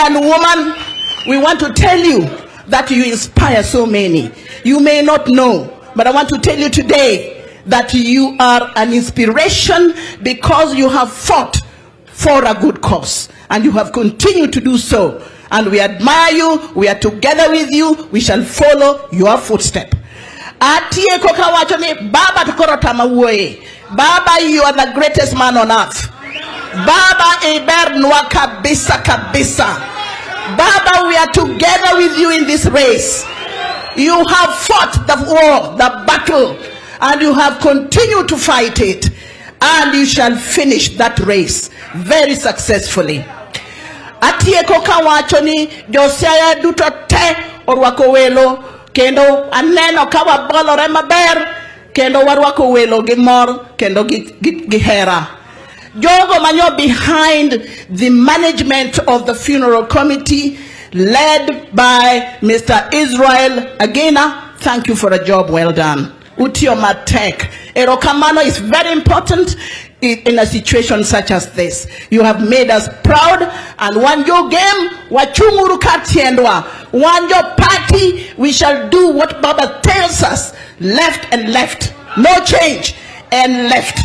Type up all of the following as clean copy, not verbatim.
and woman, we want to tell you that you inspire so many. You may not know, but I want to tell you today that you are an inspiration because you have fought for a good cause and you have continued to do so. And we admire you, we are together with you, we shall follow your footstep. Atie koka wacho ni Baba tukoro tamawoe. Baba, you are the greatest man on earth. Baba eber nwa kabisa kabisa. Baba, we are together with you in this race. You have fought the war, the battle, and you have continued to fight it. And you shall finish that race very successfully. Atieko kawacho ni josiaya duto te orwako welo kendo aneno ka wabolore maber kendo warwako welo gi mor kendo gi hera. Jogo manyo behind the management of the funeral committee led by Mr. Israel Agena, thank you for a job well done. Utio Matek. Erokamano is very important in a situation such as this. You have made us proud, and one your game, wachunguru katiendwa. One your party, we shall do what Baba tells us. Left and left. No change. And left.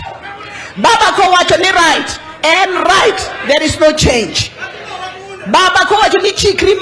Baba ko wacho ni right. And right. There is no change. Baba ko wacho ni chikri